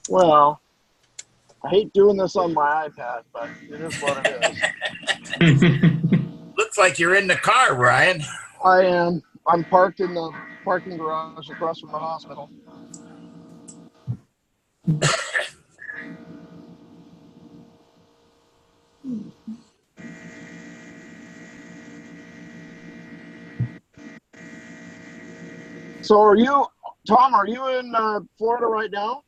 Well, I hate doing this on my iPad, but it is what it is. Looks like you're in the car, Brian. I am. I'm parked in the parking garage across from the hospital. So are you, Tom, are you in Florida right now?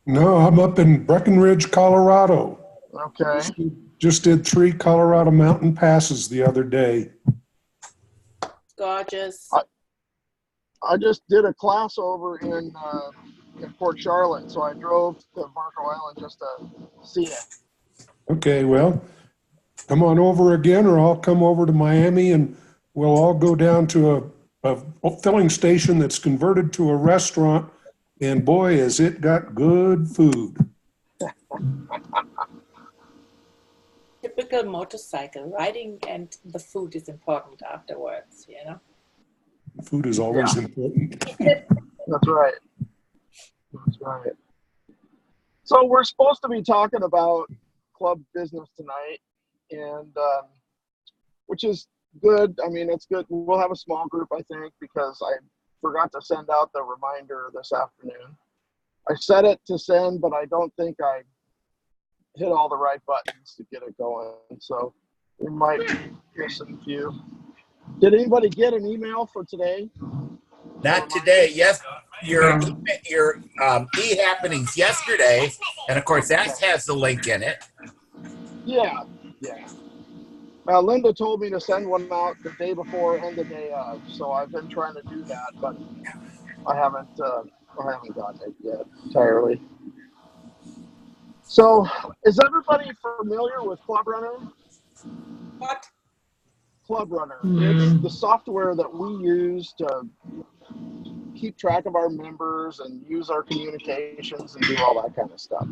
No, I'm up in Breckenridge, Colorado. Okay. Just did 3 Colorado mountain passes the other day. Gorgeous. I just did a class over in Port Charlotte, so I drove to Marco Island just to see it. Okay, well, come on over again, or I'll come over to Miami and we'll all go down to a filling station that's converted to a restaurant, and boy, has it got good food. Typical motorcycle riding, and the food is important afterwards, you know? Food is always important. That's right. That's right. So we're supposed to be talking about club business tonight, and which is good. I mean, it's good. We'll have a small group, I think, because I forgot to send out the reminder this afternoon. I set it to send, but I don't think I hit all the right buttons to get it going. So we might miss a few. Did anybody get an email for today? Not today. Yes, your e-happenings yesterday, and of course that has the link in it. Yeah. Linda told me to send one out the day before and the day of, so I've been trying to do that, but I haven't gotten it yet entirely. So, is everybody familiar with Club Runner? What? Club Runner. It's the software that we use to keep track of our members and use our communications and do all that kind of stuff.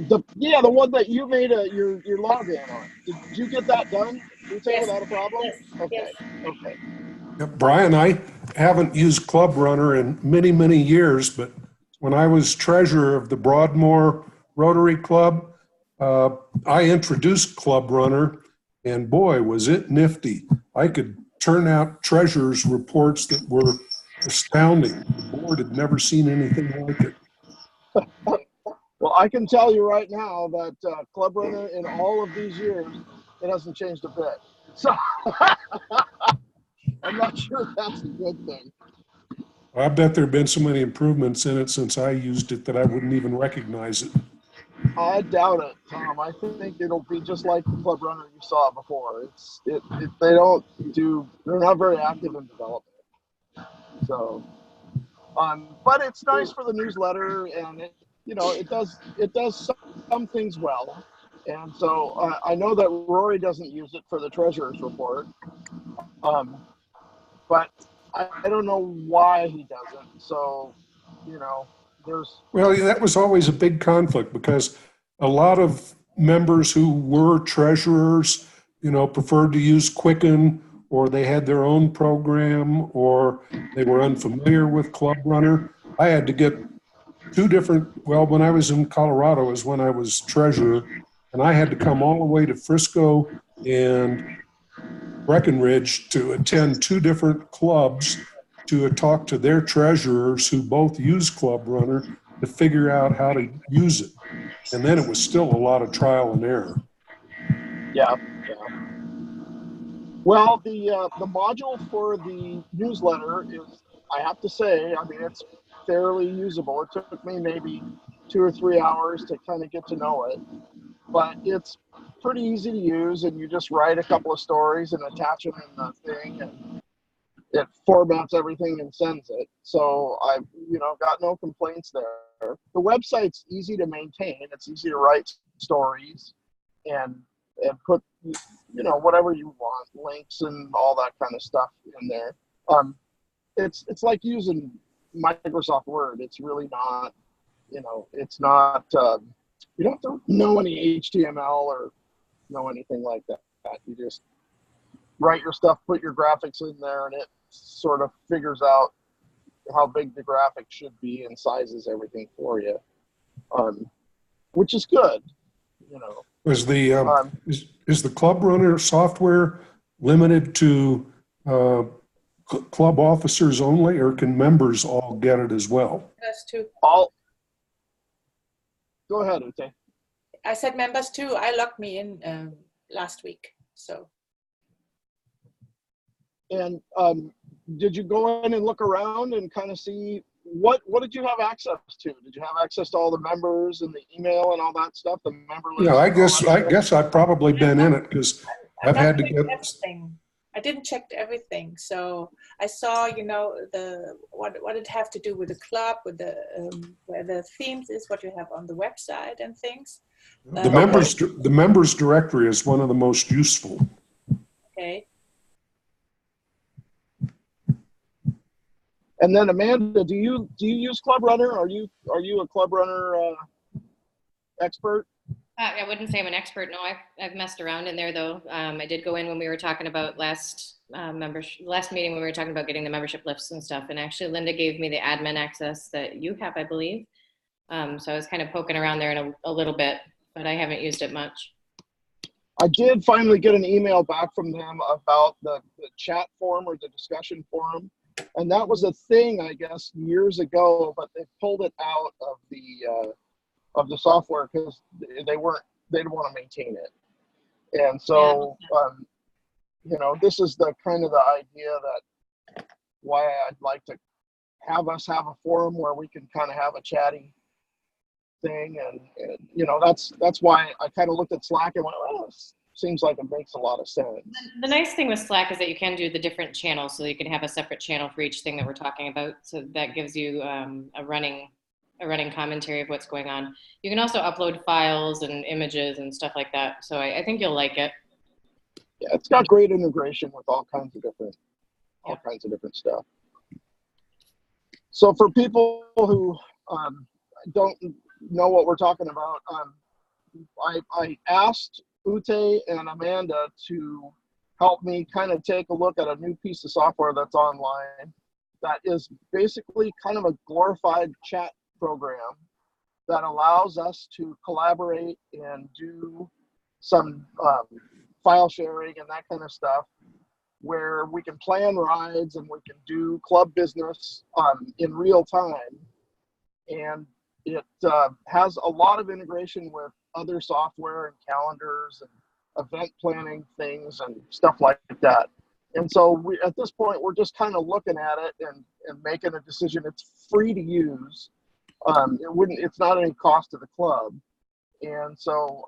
The one that you made your login on. Did you get that done? Yes. Without a problem? Yes. Okay. Yes. Okay. Yeah, Brian, I haven't used Club Runner in many, many years, but when I was treasurer of the Broadmoor Rotary Club, I introduced Club Runner, and boy, was it nifty. I could turn out treasurer's reports that were astounding. The board had never seen anything like it. Well, I can tell you right now that Club Runner, in all of these years, it hasn't changed a bit. So I'm not sure that's a good thing. I bet there have been so many improvements in it since I used it that I wouldn't even recognize it. I doubt it, Tom. I think it'll be just like the Club Runner you saw before. They're not very active in development. So, but it's nice for the newsletter, and it does some things well. And so I know that Rory doesn't use it for the treasurer's report, but I don't know why he doesn't. So, there's. Well, that was always a big conflict because a lot of members who were treasurers, preferred to use Quicken, or they had their own program, or they were unfamiliar with Club Runner. I had to get when I was in Colorado is when I was treasurer, and I had to come all the way to Frisco and Breckenridge to attend 2 different clubs to talk to their treasurers who both use Club Runner to figure out how to use it. And then it was still a lot of trial and error. Yeah. Well, the module for the newsletter is, I have to say, I mean, it's fairly usable. It took me maybe 2 or 3 hours to kind of get to know it, but it's pretty easy to use, and you just write a couple of stories and attach them in the thing, and it formats everything and sends it. So I've, got no complaints there. The website's easy to maintain. It's easy to write stories and put, whatever you want, links and all that kind of stuff in there. It's like using Microsoft Word. It's really not, it's not, You don't have to know any HTML or know anything like that. You just write your stuff, put your graphics in there, and it sort of figures out how big the graphic should be and sizes everything for you, which is good. You know, Is the Club Runner software limited to club officers only, or can members all get it as well? Members too. Go ahead, Ute. I said members too. I logged me in last week. So. And did you go in and look around and kind of see what did you have access to? Did you have access to all the members and the email and all that stuff? The member list. Yeah, I guess I've probably been in it because I've had to get everything. I didn't check everything, so I saw, you know, what it have to do with the club, with the where the themes is, what you have on the website and things. The members directory is one of the most useful. Okay. And then Amanda, do you use Club Runner? Are you a Club Runner expert? I wouldn't say I'm an expert. No, I've messed around in there though. I did go in when we were talking about last meeting when we were talking about getting the membership lists and stuff. And actually, Linda gave me the admin access that you have, I believe. So I was kind of poking around there in a little bit, but I haven't used it much. I did finally get an email back from them about the chat forum or the discussion forum. And that was a thing, I guess, years ago, but they pulled it out of the software because they didn't want to maintain it. And so, you know, this is the kind of the idea that why I'd like to have us have a forum where we can kind of have a chatty thing. And you know, that's why I kind of looked at Slack and went, well, this seems like it makes a lot of sense. The nice thing with Slack is that you can do the different channels, so you can have a separate channel for each thing that we're talking about. So that gives you a running commentary of what's going on. You can also upload files and images and stuff like that. So I think you'll like it. Yeah, it's got great integration with all kinds of different stuff. So for people who don't know what we're talking about, I asked Ute and Amanda to help me kind of take a look at a new piece of software that's online that is basically kind of a glorified chat program that allows us to collaborate and do some file sharing and that kind of stuff, where we can plan rides and we can do club business in real time. And it has a lot of integration with other software and calendars and event planning things and stuff like that. And so at this point, we're just kind of looking at it and making a decision. It's free to use. It's not any cost to the club. And so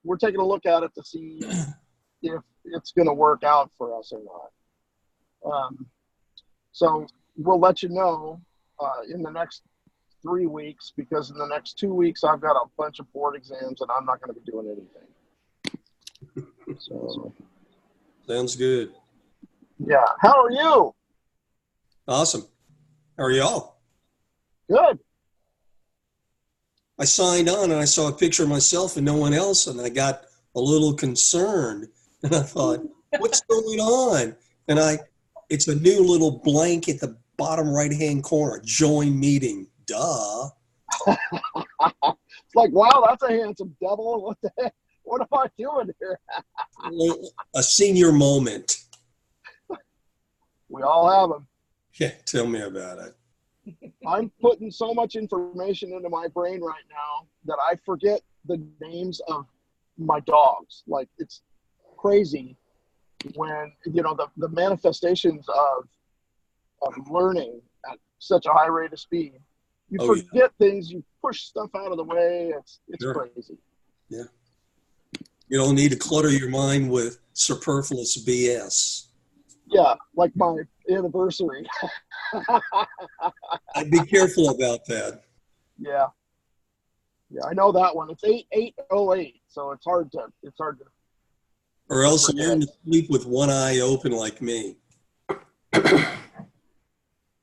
we're taking a look at it to see if it's going to work out for us or not. So we'll let you know in the next 3 weeks, because in the next 2 weeks I've got a bunch of board exams and I'm not going to be doing anything. So sounds good. Yeah. How are you? Awesome. How are y'all? Good. I signed on and I saw a picture of myself and no one else, and I got a little concerned. And I thought, what's going on? And it's a new little blank at the bottom right-hand corner, join meeting. Duh. It's like, wow, that's a handsome devil. What the heck? What am I doing here? A senior moment. We all have them. Yeah, tell me about it. I'm putting so much information into my brain right now that I forget the names of my dogs. Like, it's crazy when, you know, the manifestations of learning at such a high rate of speed. You forget things, you push stuff out of the way. It's Sure. crazy. Yeah. You don't need to clutter your mind with superfluous BS. Yeah, like my anniversary. I'd be careful about that. Yeah, I know that one. It's 8808, so it's hard to. Or else learn to sleep with one eye open like me.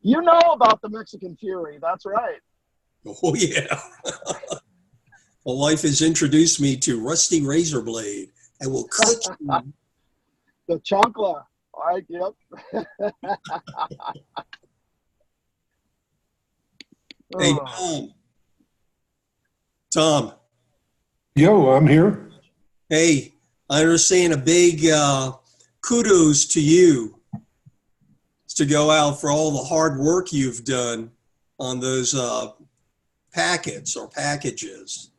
You know about the Mexican Fury, that's right. Oh, yeah. My wife has introduced me to Rusty Razor Blade. I will cut you. The chancla. Yep. Hey, Oh. Tom. Yo, I'm here. Hey, I understand a big kudos to you to go out for all the hard work you've done on those packets or packages.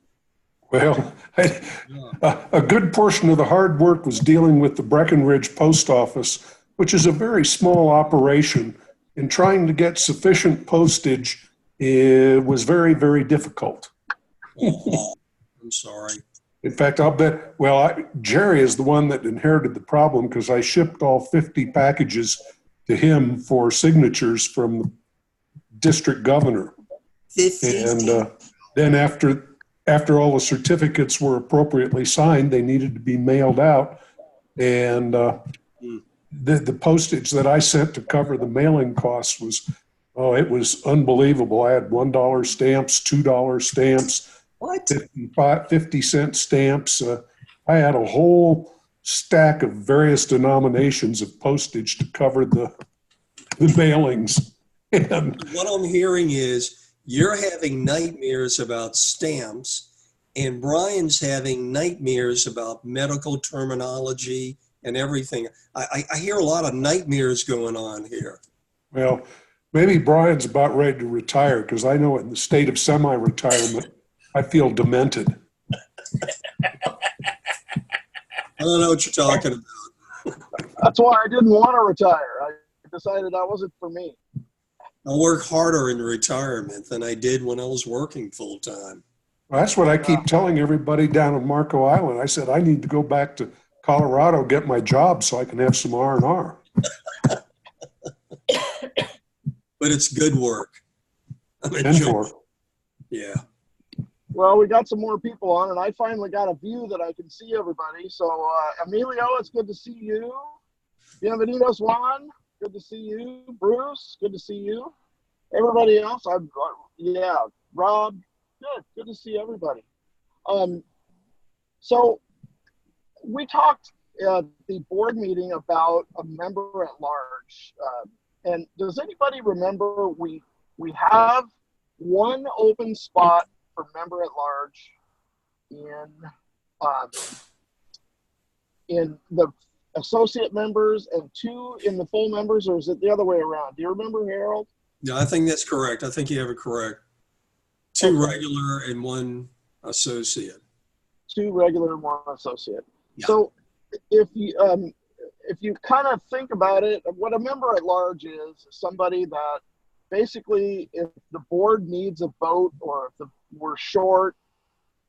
Well, a good portion of the hard work was dealing with the Breckenridge Post Office, which is a very small operation, and trying to get sufficient postage was very, very difficult. Oh, I'm sorry. In fact, I'll bet, well, Jerry is the one that inherited the problem because I shipped all 50 packages to him for signatures from the district governor. 50. And then after all the certificates were appropriately signed, they needed to be mailed out. And the postage that I sent to cover the mailing costs was, it was unbelievable. I had $1 stamps, $2 stamps, What? 50-cent stamps. I had a whole stack of various denominations of postage to cover the mailings. And What I'm hearing is you're having nightmares about stamps, and Brian's having nightmares about medical terminology and everything. I hear a lot of nightmares going on here. well, maybe Brian's about ready to retire because I know in the state of semi-retirement, I feel demented. I don't know what you're talking about. That's why I didn't want to retire. I decided that wasn't for me. I work harder in retirement than I did when I was working full time. Well, that's what I keep telling everybody down in Marco Island. I said, I need to go back to Colorado, get my job so I can have some R&R. But it's good work. I'm And enjoying. for Yeah. Well, we got some more people on, and I finally got a view that I can see everybody. So, Emilio, it's good to see you. Bienvenidos, Juan. Good to see you. Bruce, good to see you. Everybody else, Rob, good to see everybody. So we talked at the board meeting about a member at large. And does anybody remember we have one open spot for member at large in the associate members and 2 in the full members, or is it the other way around? Do you remember, Harold? Yeah, I think that's correct. I think you have it correct. 2 Okay. regular and 1 associate. 2 regular and 1 associate. Yeah. So if you kind of think about it, what a member at large is somebody that basically, if the board needs a vote, or if we're short,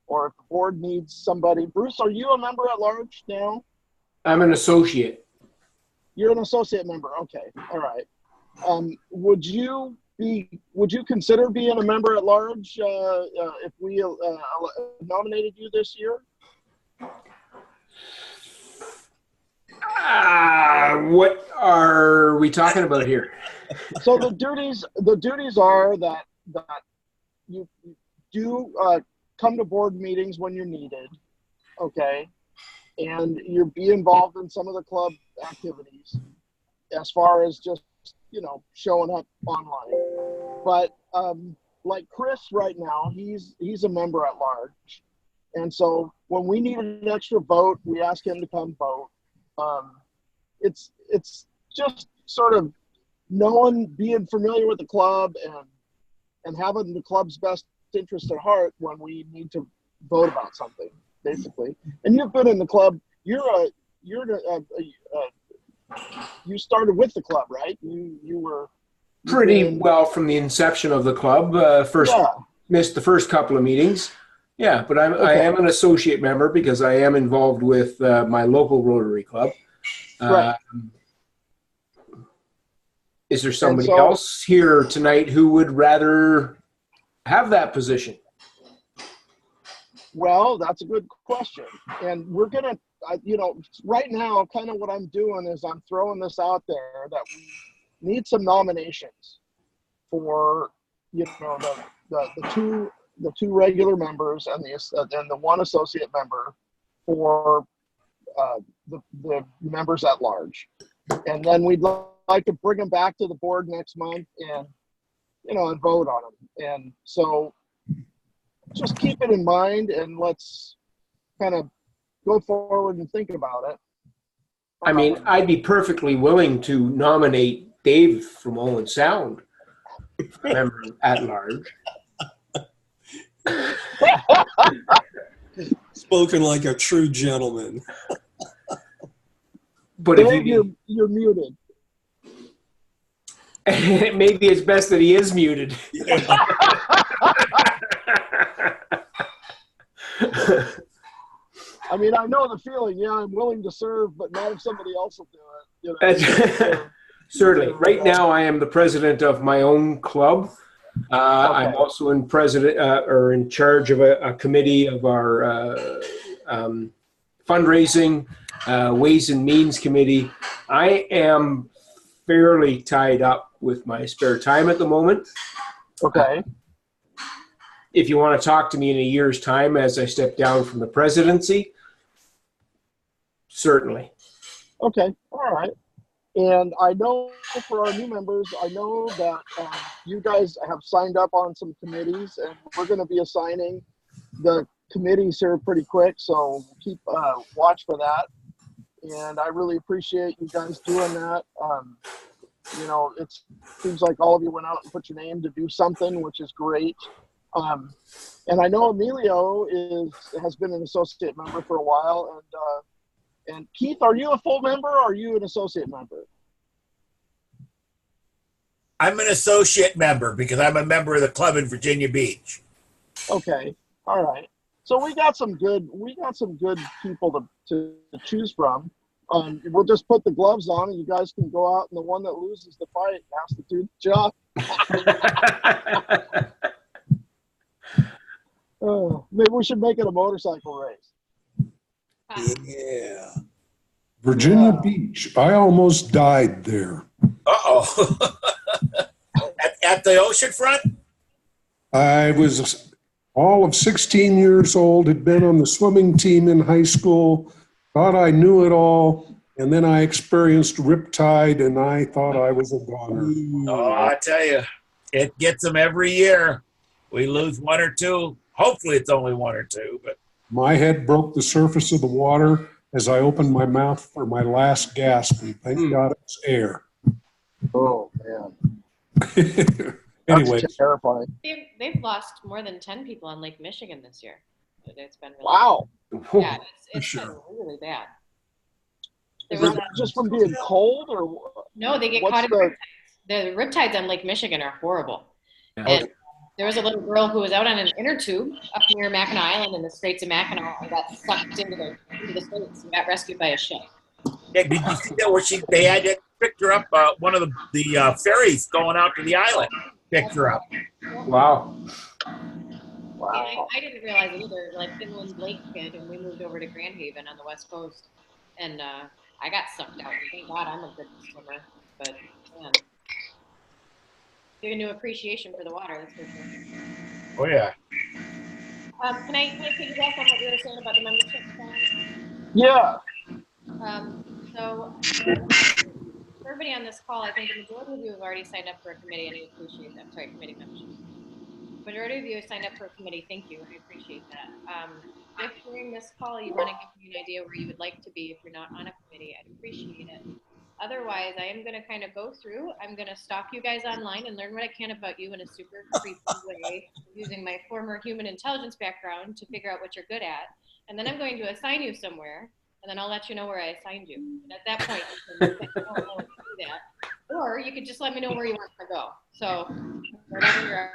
or if the board needs somebody. Bruce, are you a member at large now? I'm an associate. You're an associate member. Okay. All right. Would you consider being a member at large if we nominated you this year? What are we talking about here? So the duties are that you do come to board meetings when you're needed, okay, and you be involved in some of the club activities, as far as just showing up online. But like Chris right now, he's a member at large, and so when we need an extra vote, we ask him to come vote. It's just sort of being familiar with the club and having the club's best interest at heart when we need to vote about something, basically. And you've been in the club. You started with the club, right? You were Pretty well from the inception of the club. Missed the first couple of meetings. Yeah, but I am an associate member because I am involved with my local Rotary Club. Right. Is there somebody else here tonight who would rather have that position? Well, that's a good question. And we're going to, right now, kind of what I'm doing is I'm throwing this out there that we need some nominations for, the 2 the 2 regular members and the 1 associate member for the members at large. And then we'd like to bring them back to the board next month and, and vote on them. And so just keep it in mind and let's kind of go forward and think about it. I mean, I'd be perfectly willing to nominate Dave from Owen Sound, member at large. Spoken like a true gentleman. But Dave, if you're muted. maybe it's best that he is muted. I mean, I know the feeling. Yeah, I'm willing to serve, but not if somebody else will do it. That's- Certainly. Right now, I am the president of my own club. I'm also in in charge of a committee of our fundraising, Ways and Means Committee. I am fairly tied up with my spare time at the moment. Okay. If you want to talk to me in a year's time as I step down from the presidency, certainly. Okay. All right. And I know for our new members, I know that you guys have signed up on some committees, and we're going to be assigning the committees here pretty quick. So keep watch for that. And I really appreciate you guys doing that. It seems like all of you went out and put your name to do something, which is great. And I know Emilio has been an associate member for a while. And Keith, are you a full member or are you an associate member? I'm an associate member because I'm a member of the club in Virginia Beach. Okay. All right. So we got some good people to choose from. We'll just put the gloves on and you guys can go out and the one that loses the fight has to do the job. Maybe we should make it a motorcycle race. Yeah. Virginia Beach. I almost died there. Uh-oh. at the ocean front? I was all of 16 years old, had been on the swimming team in high school, thought I knew it all, and then I experienced riptide and I thought I was a goner. Oh, I tell you, it gets them every year. We lose 1 or 2. Hopefully it's only 1 or 2, but My head broke the surface of the water as I opened my mouth for my last gasp, and thank God it was air. Oh man. Anyway, That's terrifying. They've lost more than 10 people on Lake Michigan this year. It's been really Wow. Yeah, it's sure. been really bad. Is There was it just from being cold or no, they get what's caught in the- riptides. The riptides on Lake Michigan are horrible. Okay. And there was a little girl who was out on an inner tube up near Mackinac Island in the Straits of Mackinac and got sucked into the Straits and got rescued by a ship. yeah, did you see that where they had to pick her up? One of the ferries going out to the island picked her up. Wow. Wow. I didn't realize it either. Like Inland Lake kid, and we moved over to Grand Haven on the West Coast, and I got sucked out. Thank God I'm a good swimmer, but man, giving you appreciation for the water. That's for sure. Oh yeah. Can I piggyback on what you were saying about the membership? Yeah. So for everybody on this call, I think the majority of you have already signed up for a committee, and I appreciate that. Sorry, committee membership. Majority of you have signed up for a committee. Thank you. I appreciate that. If during this call you want to give me an idea where you would like to be if you're not on a committee, I'd appreciate it. Otherwise, I am going to kind of go through. I'm going to stalk you guys online and learn what I can about you in a super creepy way, using my former human intelligence background to figure out what you're good at. And then I'm going to assign you somewhere, and then I'll let you know where I assigned you. And at that point, you can do that. Or you could just let me know where you want to go. So whatever your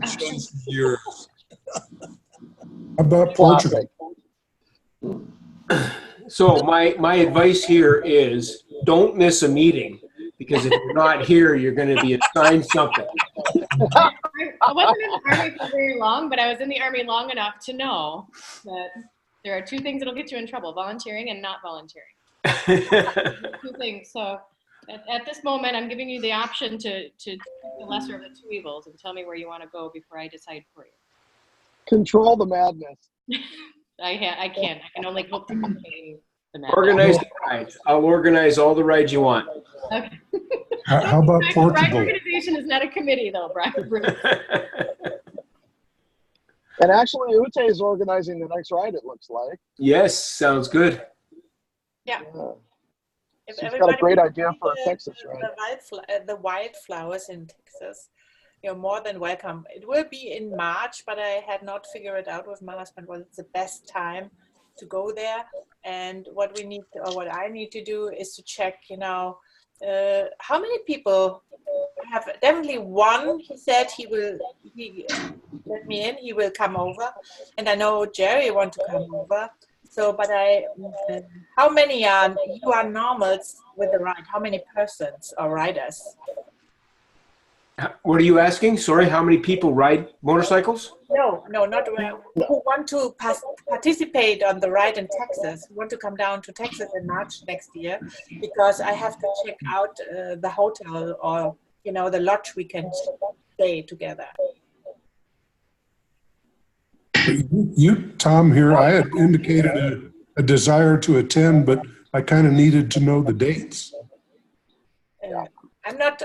Choice is yours. how about Portugal? So my advice here is don't miss a meeting, because if you're not here, you're going to be assigned something. I wasn't in the Army for very long, but I was in the Army long enough to know that there are 2 things that'll get you in trouble: volunteering and not volunteering. 2 things. So at this moment, I'm giving you the option to the lesser of the 2 evils and tell me where you want to go before I decide for you. Control the madness. I can't. I can only hope to contain the madness. Organize the rides. I'll organize all the rides you want. Okay. How about Ride Portugal? organization is not a committee, though, Brian. And actually, Ute is organizing the next ride, it looks like. Yes, sounds good. Yeah. If She's got a everybody great would idea for a see Texas ride. the wildflowers in Texas, you're more than welcome. It will be in March, but I had not figured it out with my husband what is the best time to go there. And what we need, or what I need to do, is to check, how many people. I have definitely one. He said he let me in. He will come over, and I know Jerry want to come over. So, but how many you are normals with the ride? How many persons or riders? What are you asking? Sorry, how many people ride motorcycles? No, not who want to participate on the ride in Texas. Who want to come down to Texas in March next year? Because I have to check out the hotel or the lodge we can stay together. You, Tom, here, I had indicated a desire to attend, but I kind of needed to know the dates. I'm not,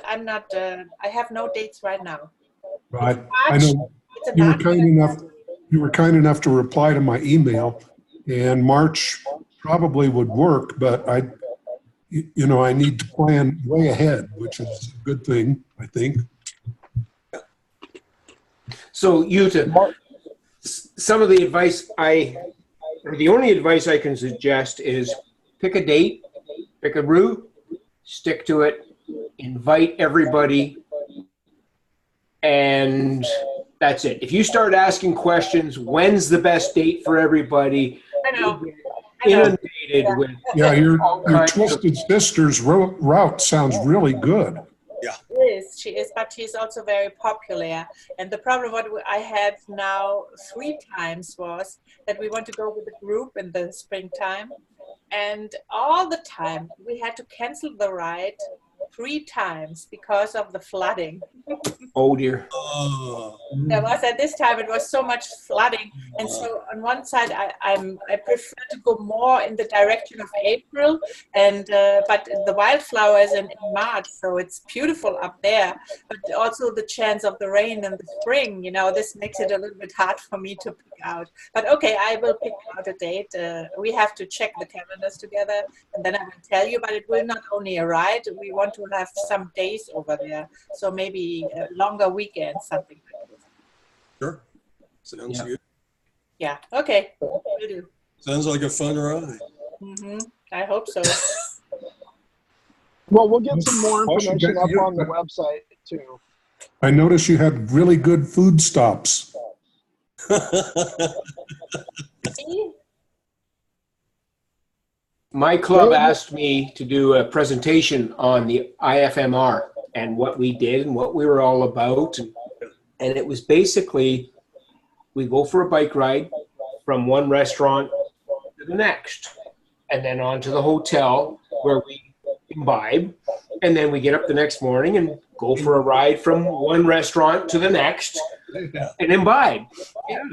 I have no dates right now. Right. I know you were kind enough to reply to my email, and March probably would work, but I need to plan way ahead, which is a good thing, I think. So some of the advice the only advice I can suggest is pick a date, pick a route, stick to it, invite everybody, and that's it. If you start asking questions, when's the best date for everybody? I know. Inundated with your Twisted Sisters route sounds really good. She is, but she's also very popular. And the problem what I had now 3 times was that we want to go with a group in the springtime, and all the time we had to cancel the ride 3 times because of the flooding. Oh dear. There was at this time it was so much flooding, and so on one side I prefer to go more in the direction of April, and but the wildflowers in March, so it's beautiful up there. But also the chance of the rain in the spring, this makes it a little bit hard for me to pick out. But okay, I will pick out a date. We have to check the calendars together, and then I will tell you. But it will not only a ride. We want to have some days over there, so maybe a longer weekend, something like this. Sure. Sounds good. Yeah. Okay. Will do. Sounds like a fun ride. I hope so. Well, we'll get some more information up on the website too. I noticed you had really good food stops. See? My club asked me to do a presentation on the IFMR and what we did and what we were all about. And it was basically, we go for a bike ride from one restaurant to the next, and then on to the hotel where we imbibe. And then we get up the next morning and go for a ride from one restaurant to the next and imbibe. Yeah.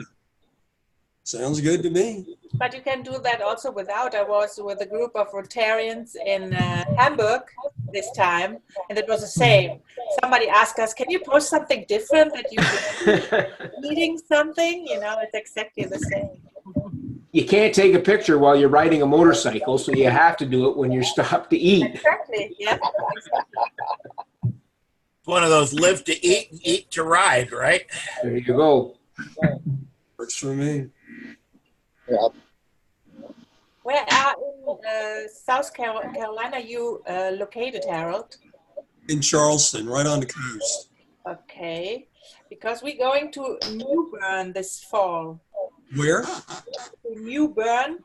Sounds good to me. But you can do that also without. I was with a group of Rotarians in Hamburg this time, and it was the same. Somebody asked us, can you post something different that you're eating something? It's exactly the same. You can't take a picture while you're riding a motorcycle, so you have to do it when you're stopped to eat. Exactly, yeah. One of those live to eat and eat to ride, right? There you go. Works for me. Yeah. Where in South Carolina you located, Harold? In Charleston, right on the coast. Okay, because we're going to New Bern this fall. Where? New Bern?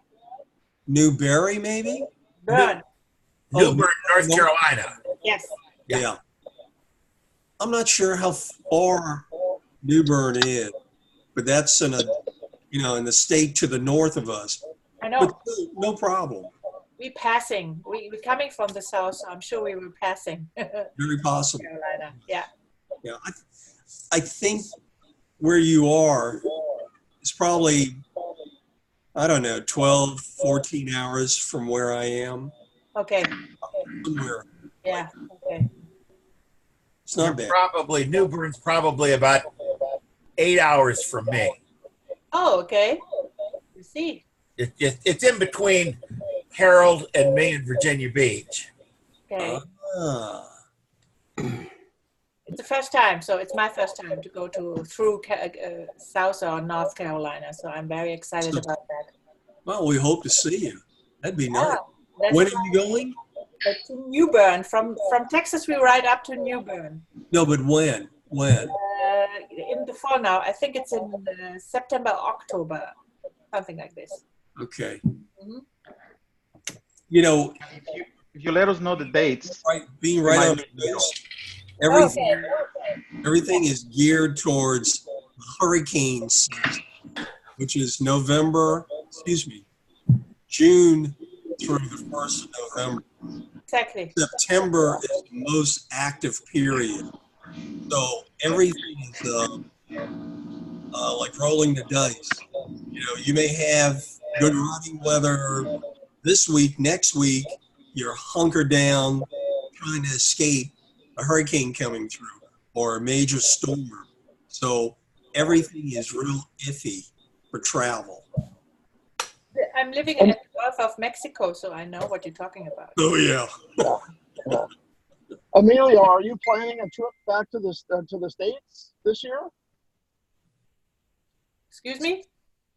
Newberry, maybe? Bern. New Bern, North Carolina. Yes. Yeah. I'm not sure how far New Bern is, but that's in in the state to the north of us. I know. But no problem. We're passing. We're coming from the south, so I'm sure we were passing. Very possible. Carolina. Yeah. Yeah. I think where you are, It's probably, I don't know, 12, 14 hours from where I am. Okay. Somewhere. Yeah. Okay. It's not bad. New Bern's probably about 8 hours from me. Oh, okay. You see. It's in between Harold and me in Virginia Beach. Okay. Ah. It's the first time, so it's my first time to go through South or North Carolina. So I'm very excited about that. Well, we hope to see you. That'd be nice. That's When are you going? to New Bern. From Texas, we ride up to New Bern. No, but when? When? In the fall now. I think it's in September, October, something like this. Okay. Mhm. You know, If you let us know the dates. being right on the list, everything is geared towards hurricane season, which is June through the 1st of November. Exactly. September is the most active period. So everything is like rolling the dice. You know, you may have good running weather this week, next week, you're hunkered down trying to escape a hurricane coming through or a major storm. So everything is real iffy for travel. I'm living in the Gulf of Mexico, so I know what you're talking about. Oh, yeah. Yeah. Emilio, are you planning a trip back to the States this year? Excuse me?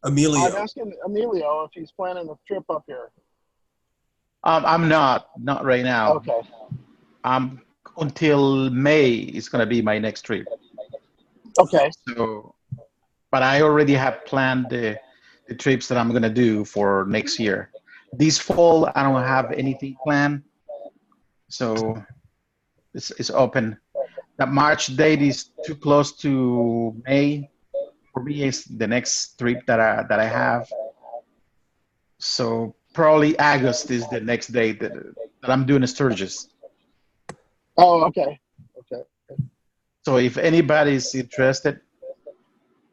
Emilio. I'm asking Emilio if he's planning a trip up here. I'm not right now. Okay. Until May is gonna be my next trip. Okay. So, but I already have planned the trips that I'm gonna do for next year. This fall, I don't have anything planned, so it's open. That March date is too close to May. For me, it's the next trip that I have. So probably August is the next date that I'm doing Sturgis. Oh, okay. Okay. So if anybody's interested,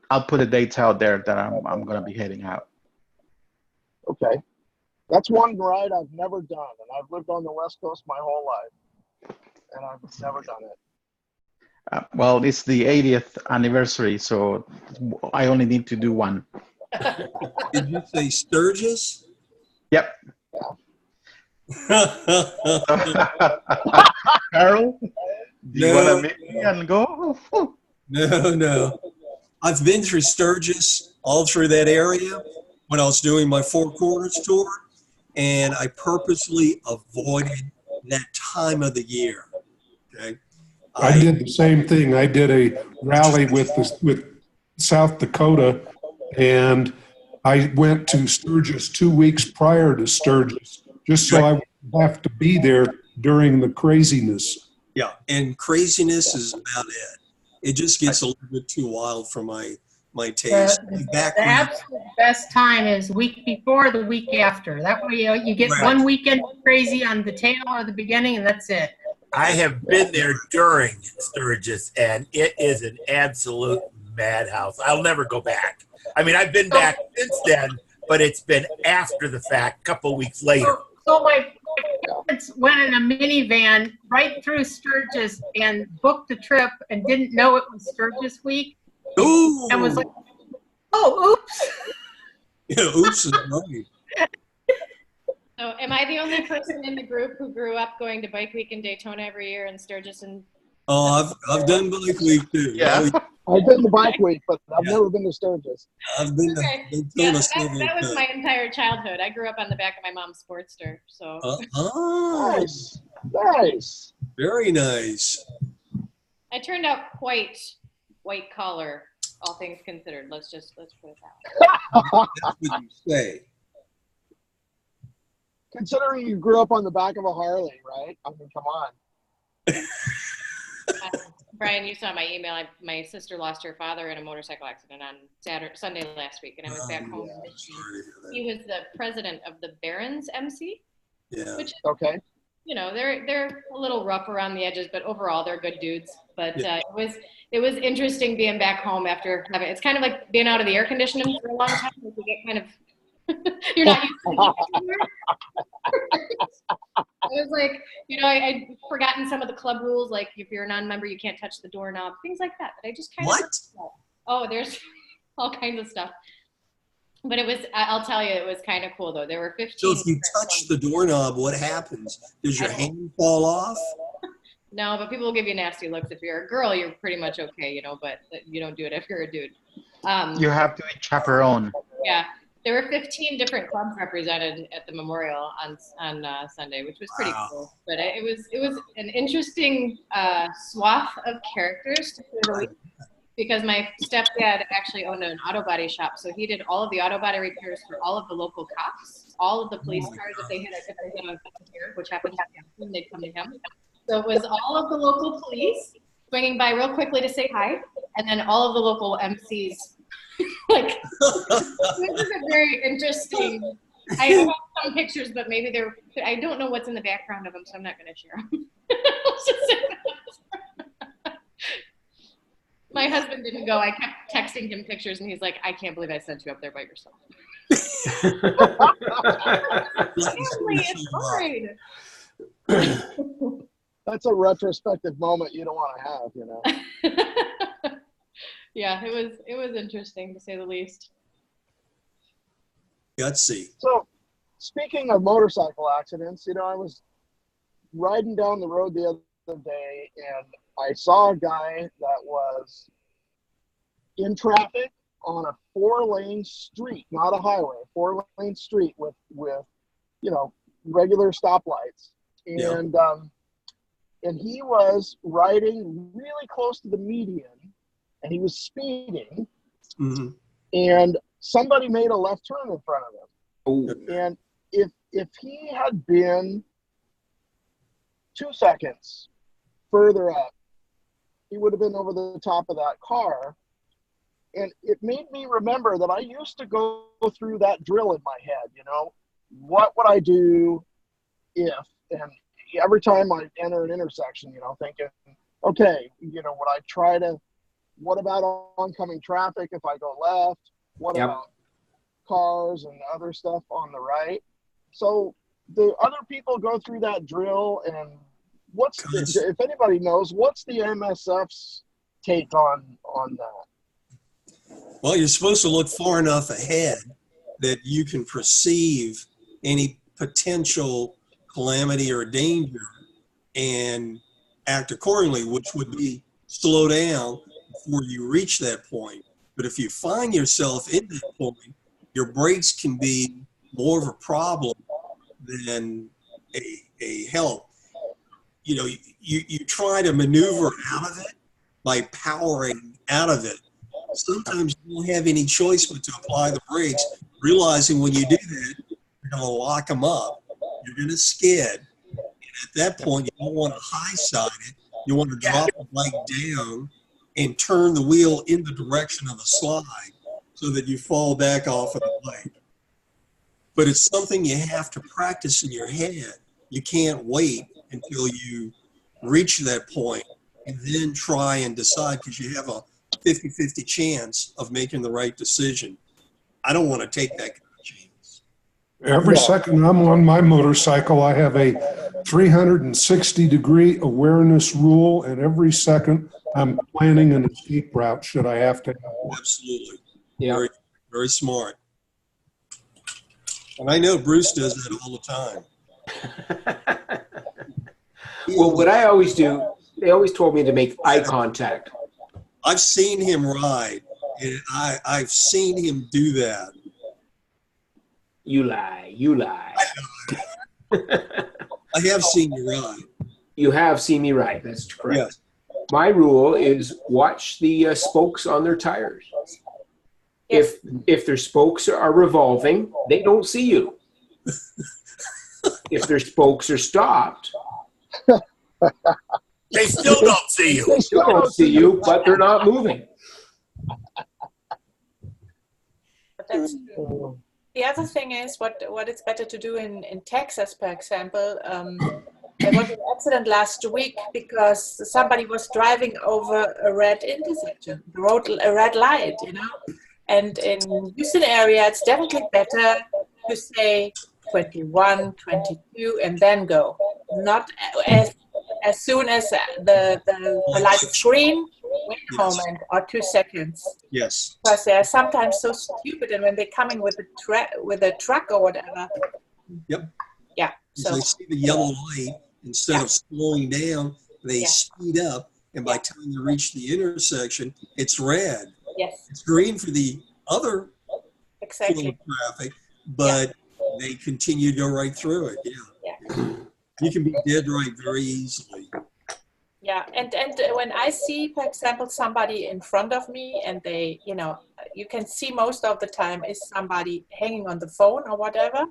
I'll put the dates out there that I'm gonna be heading out. Okay. That's one ride I've never done, and I've lived on the West Coast my whole life, and I've never done it. Well, it's the 80th anniversary, so I only need to do one. Did you say Sturgis? Yep. Carol, do you want to meet me and go? No. I've been through Sturgis, all through that area when I was doing my Four Corners tour, and I purposely avoided that time of the year. Okay. I did the same thing. I did a rally with South Dakota, and I went to Sturgis 2 weeks prior to Sturgis, just so I wouldn't have to be there during the craziness. Yeah, and craziness is about it. It just gets a little bit too wild for my taste. The absolute best time is week before, the week after. That way you get Right. one weekend crazy on the tail or the beginning, and that's it. I have been there during Sturgis, and it is an absolute madhouse. I'll never go back. I mean, I've been back since then, but it's been after the fact, a couple weeks later. So my parents went in a minivan right through Sturgis and booked a trip and didn't know it was Sturgis week. Ooh. And was like, oh, oops. Yeah, oops is right. So am I the only person in the group who grew up going to Bike Week in Daytona every year and Sturgis and Oh, I've done Bike Week too. Yeah. I've been to Bike Week, but I've never been to Sturgis. I've been Okay. to Yeah, Daytona that several was times. my entire childhood. I grew up on the back of my mom's Sportster, so Nice. Nice. Very nice. I turned out quite white collar, all things considered. Let's put it that way. That's what you say. Considering you grew up on the back of a Harley, right? I mean, come on. Brian, you saw my email. My sister lost her father in a motorcycle accident on Sunday last week, and I was back home in Michigan. Sorry to hear that. He was the president of the Barons MC, Yeah. which is Okay. you know, they're a little rough around the edges, but overall they're good dudes. But it was interesting being back home after having, it's kind of like being out of the air conditioning for a long time. Like you get kind of, you're not used to it anymore. I was like, you know, I'd forgotten some of the club rules, like if you're a non-member, you can't touch the doorknob, things like that. But I just kind of, oh, there's all kinds of stuff. But it was, I'll tell you, it was kind of cool though. There were 15. So if you touch the doorknob, what happens? Does your hand fall off? No, but people will give you nasty looks. If you're a girl, you're pretty much okay, you know, but you don't do it if you're a dude. You have to be chaperone. Yeah. There were 15 different clubs represented at the memorial on Sunday, which was pretty cool. But it was an interesting swath of characters, to say the least, because my stepdad actually owned an auto body shop, so he did all of the auto body repairs for all of the local cops, all of the police cars that they had here, which happened to him, they'd come to him. So it was all of the local police swinging by real quickly to say hi, and then all of the local MCs. Like, this is a very interesting. I have some pictures, but maybe I don't know what's in the background of them, so I'm not going to share them. My husband didn't go. I kept texting him pictures, and he's like, "I can't believe I sent you up there by yourself." Family, it's fine. That's a retrospective moment you don't want to have, you know. Yeah, it was interesting to say the least. Gutsy. So, speaking of motorcycle accidents, you know, I was riding down the road the other day, and I saw a guy that was in traffic on a 4-lane street, not a highway, a 4-lane street with you know, regular stoplights, and and he was riding really close to the median. And he was speeding, and somebody made a left turn in front of him. Oh. And if he had been 2 seconds further up, he would have been over the top of that car. And it made me remember that I used to go through that drill in my head, you know, what would I do if, and every time I enter an intersection, you know, thinking, okay, you know, would I try to, what about oncoming traffic if I go left? What about cars and other stuff on the right? So do other people go through that drill? And if anybody knows, what's the MSF's take on that? Well, you're supposed to look far enough ahead that you can perceive any potential calamity or danger and act accordingly, which would be slow down before you reach that point. But if you find yourself in that point, your brakes can be more of a problem than a help. You know, you try to maneuver out of it by powering out of it. Sometimes you don't have any choice but to apply the brakes, realizing when you do that, you're going to lock them up. You're going to skid. And at that point, you don't want to high side it. You want to drop the bike down and turn the wheel in the direction of the slide so that you fall back off of the bike. But it's something you have to practice in your head. You can't wait until you reach that point and then try and decide, because you have a 50-50 chance of making the right decision. I don't want to take that kind of chance. Every second I'm on my motorcycle, I have a 360-degree awareness rule, and every second I'm planning an escape route should I have to have one. Absolutely. Yeah. Very, very smart. And I know Bruce does that all the time. Well, what I always do, they always told me to make eye contact. I've seen him ride, and I've seen him do that. You lie. You lie. I have seen you ride. You have seen me ride. That's correct. Yes. My rule is watch the spokes on their tires. If their spokes are revolving, they don't see you. If their spokes are stopped, they still don't see you. They still don't see you, but they're not moving. But that's true. The other thing is what it's better to do in Texas, for example. there was an accident last week because somebody was driving over a red intersection, a red light, you know. And in Houston area, it's definitely better to say 21, 22, and then go. Not as soon as the light is green, wait a moment or 2 seconds. Yes. Because they're sometimes so stupid, and when they're coming with a truck or whatever. Yep. Yeah. So So they see the yellow light, instead of slowing down, they Yeah. speed up, and by the time you reach the intersection, it's red. yes, It's green for the other flow of exactly. traffic, but they continue to go right through it. Yeah. You can be dead right very easily. Yeah, and when I see, for example, somebody in front of me, and they, you know, you can see most of the time is somebody hanging on the phone or whatever,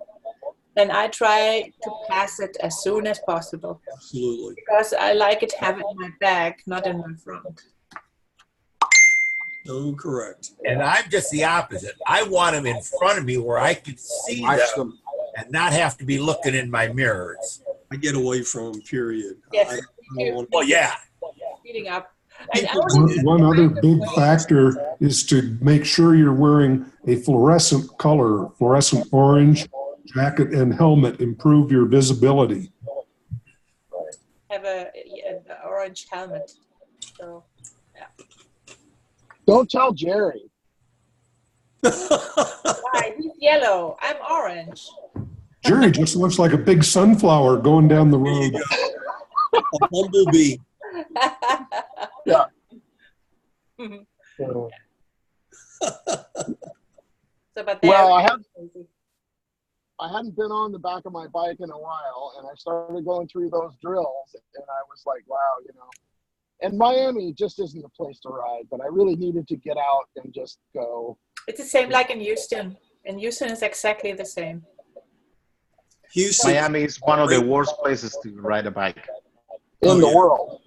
then I try to pass it as soon as possible Absolutely. because I like it have it in my back, not in my front. So correct. And I'm just the opposite. I want them in front of me where I can see Watch them them. and not have to be looking in my mirrors. I get away from them, period. Yes, I me don't too. want- Well, yeah. Speeding up. And I People was- One other big factor is to make sure you're wearing a fluorescent color, fluorescent orange jacket and helmet, improve your visibility. have an orange helmet. So Don't tell Jerry. why? He's yellow. I'm orange. Jerry just looks like a big sunflower going down the There you road. go. A bumblebee. Yeah. So, but Well, they're I hadn't been on the back of my bike in a while, and I started going through those drills, and I was like, wow, you know. And Miami just isn't the place to ride, but I really needed to get out and just go. It's the same like in Houston. In Houston, it's exactly the same. Houston. Miami is one of the worst places to ride a bike. In Oh, the yeah. world.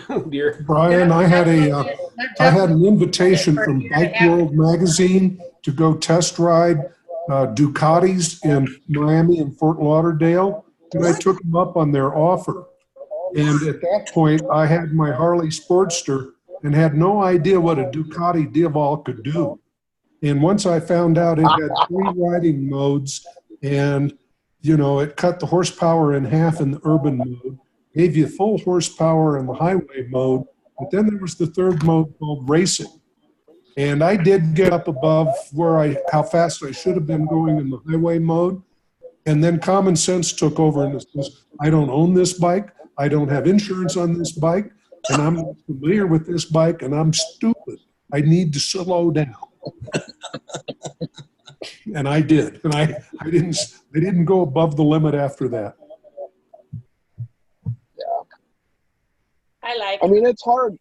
Oh, dear. Brian, I had an invitation from Bike World magazine to go test ride Ducatis in Miami and Fort Lauderdale, and I took them up on their offer. And at that point, I had my Harley Sportster and had no idea what a Ducati Diaval could do. And once I found out it had 3 riding modes, and you know, it cut the horsepower in half in the urban mode, gave you full horsepower in the highway mode, but then there was the 3rd mode called racing. And I did get up above how fast I should have been going in the highway mode. And then common sense took over and it says, I don't own this bike. I don't have insurance on this bike. And I'm not familiar with this bike and I'm stupid. I need to slow down. And I did. And I didn't go above the limit after that. I like I mean, it's hard.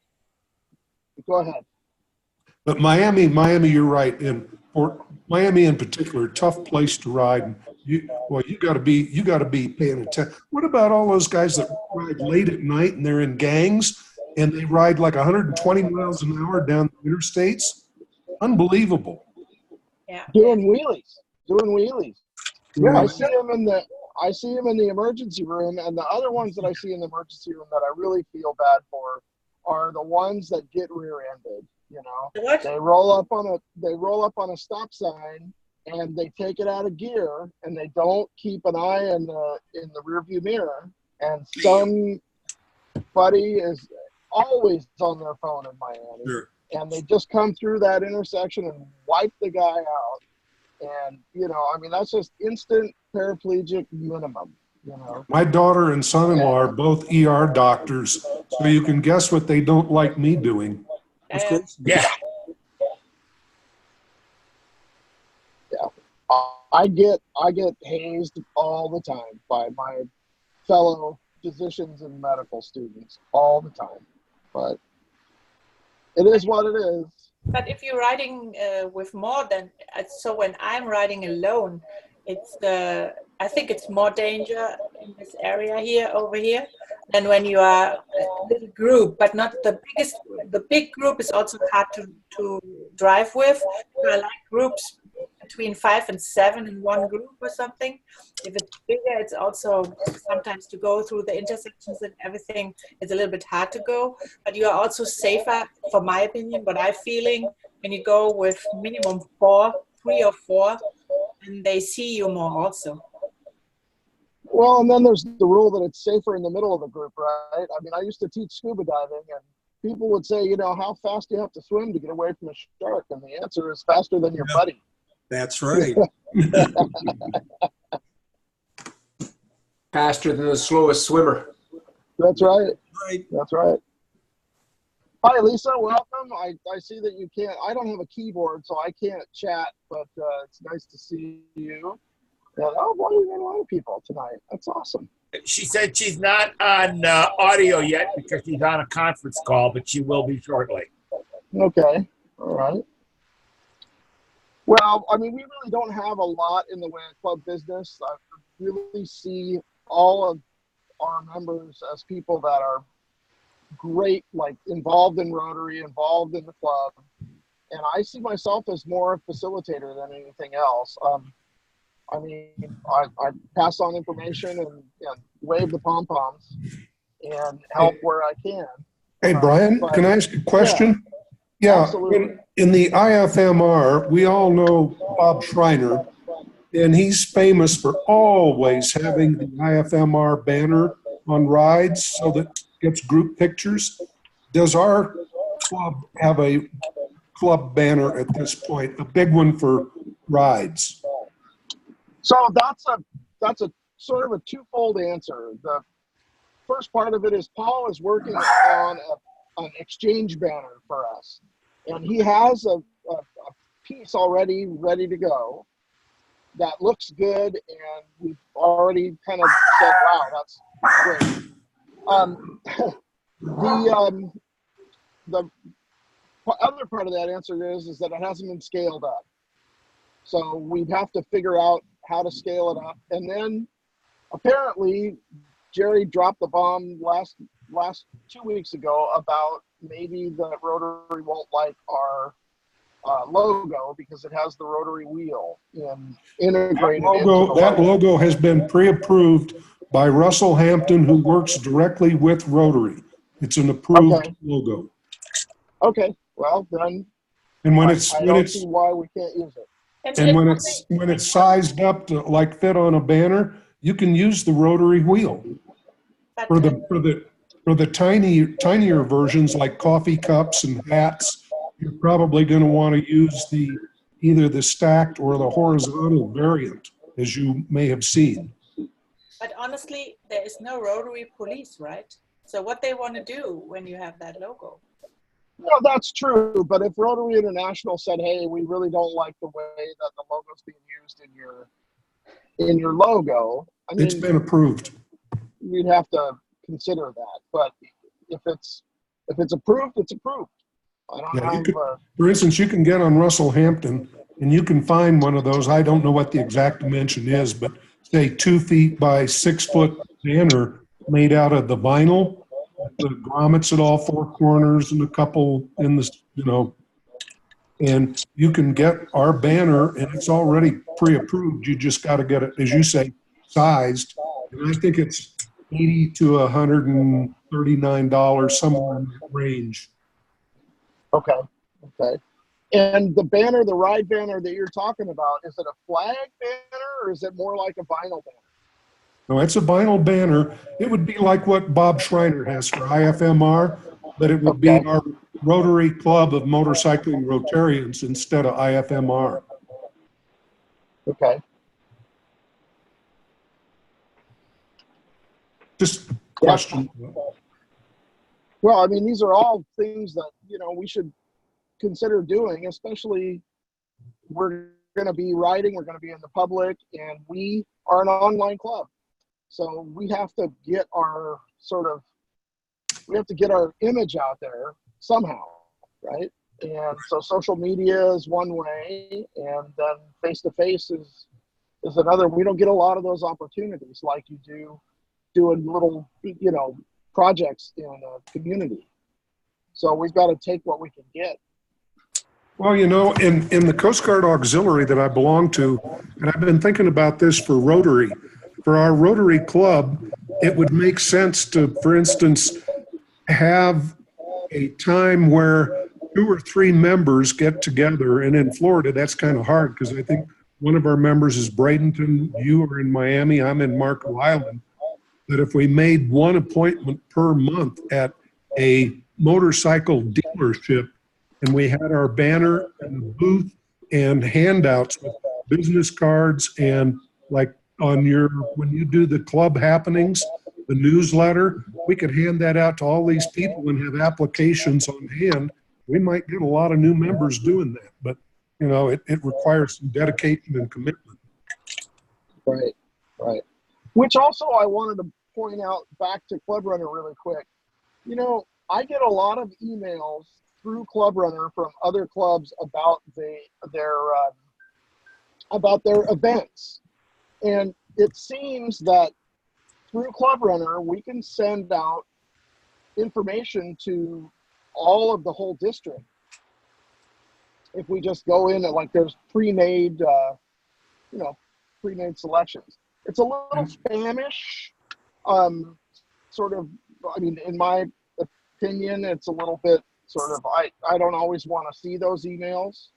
Go ahead. But Miami, you're right. Miami in particular, tough place to ride. You got to be paying attention. What about all those guys that ride late at night and they're in gangs and they ride like 120 miles an hour down the interstates? Unbelievable. Yeah. Doing wheelies. Yeah. I see him in the emergency room, and the other ones that I see in the emergency room that I really feel bad for are the ones that get rear-ended. You know, What? they roll up on a stop sign and they take it out of gear and they don't keep an eye in the rearview mirror, and somebody is always on their phone in Miami. Sure. And they just come through that intersection and wipe the guy out. And, you know, I mean, that's just instant paraplegic minimum, you know. My daughter and son-in-law are both ER doctors, so you can guess what they don't like me doing. Of course. Yeah. I get hazed all the time by my fellow physicians and medical students all the time. But it is what it is. But if you're riding with more than, so when I'm riding alone, I think it's more danger in this area here, over here, than when you are a little group, but not the biggest. The big group is also hard to drive with. So I like groups between 5 and 7 in one group or something. If it's bigger, it's also sometimes to go through the intersections and everything, it's a little bit hard to go. But you are also safer, for my opinion, what I'm feeling, when you go with minimum 3 or 4, and they see you more also. Well, and then there's the rule that it's safer in the middle of the group, right? I mean, I used to teach scuba diving, and people would say, you know, how fast do you have to swim to get away from a shark? And the answer is faster than your buddy. That's right. Faster than the slowest swimmer. That's right. Right. That's right. Hi, Lisa. Welcome. I see that you can't, I don't have a keyboard, so I can't chat, but it's nice to see you. And, oh, boy, we got a lot of people tonight. That's awesome. She said she's not on audio yet because she's on a conference call, but she will be shortly. Okay. All right. Well, I mean, we really don't have a lot in the way of club business. I really see all of our members as people that are great, like involved in Rotary, involved in the club. And I see myself as more a facilitator than anything else. I mean, I pass on information and wave the pom-poms and help where I can. Hey, Brian, can I ask a question? Yeah, absolutely. in the IFMR, we all know Bob Schreiner, and he's famous for always having the IFMR banner on rides so that it gets group pictures. Does our club have a club banner at this point, a big one for rides? So that's a sort of a twofold answer. The first part of it is Paul is working on an exchange banner for us, and he has a piece already ready to go that looks good, and we've already kind of said, "Wow, that's great." The other part of that answer is that it hasn't been scaled up, so we'd have to figure out how to scale it up. And then apparently Jerry dropped the bomb last 2 weeks ago about maybe the Rotary won't like our logo because it has the Rotary wheel integrated into the that logo has been pre-approved by Russell Hampton, who works directly with Rotary. It's an approved logo. Okay, well then, and when I it's don't see why we can't use it. And when it's sized up to like fit on a banner, you can use the Rotary wheel. For the tinier versions like coffee cups and hats, you're probably going to want to use either the stacked or the horizontal variant, as you may have seen. But honestly, there is no Rotary police, right? So what they want to do when you have that logo? Well, that's true, but if Rotary International said, "Hey, we really don't like the way that the logo's being used in your logo," I mean, it's been approved. We'd have to consider that. But if it's approved, it's approved. I don't have. For instance, you can get on Russell Hampton, and you can find one of those. I don't know what the exact dimension is, but say 2 feet by 6 foot banner made out of the vinyl. The grommets at all 4 corners and a couple in the, and you can get our banner and it's already pre-approved. You just got to get it, as you say, sized. And I think it's $80 to $139, somewhere in that range. Okay. And the banner, the ride banner that you're talking about, is it a flag banner or is it more like a vinyl banner? No, it's a vinyl banner. It would be like what Bob Schreiner has for IFMR, but it would be our Rotary Club of Motorcycling Rotarians instead of IFMR. Okay. Just question. Well, I mean, these are all things that, we should consider doing, especially we're going to be riding, we're going to be in the public, and we are an online club. So we have to get our image out there somehow, right? And so social media is one way, and then face-to-face is another. We don't get a lot of those opportunities like you do doing little, projects in a community. So we've got to take what we can get. Well, in the Coast Guard Auxiliary that I belong to, and I've been thinking about this for Rotary, for our Rotary Club, it would make sense to, for instance, have a time where 2 or 3 members get together, and in Florida, that's kind of hard because I think one of our members is Bradenton, you are in Miami, I'm in Marco Island, that if we made one appointment per month at a motorcycle dealership and we had our banner and the booth and handouts with business cards and like on when you do the club happenings, the newsletter, we could hand that out to all these people and have applications on hand. We might get a lot of new members doing that, but it requires some dedication and commitment. Right. Which also I wanted to point out back to Club Runner really quick. I get a lot of emails through Club Runner from other clubs about their events. And it seems that through Club Runner, we can send out information to all of the whole district. If we just go in and there's pre-made selections. It's a little spamish, in my opinion, it's a little bit I don't always want to see those emails,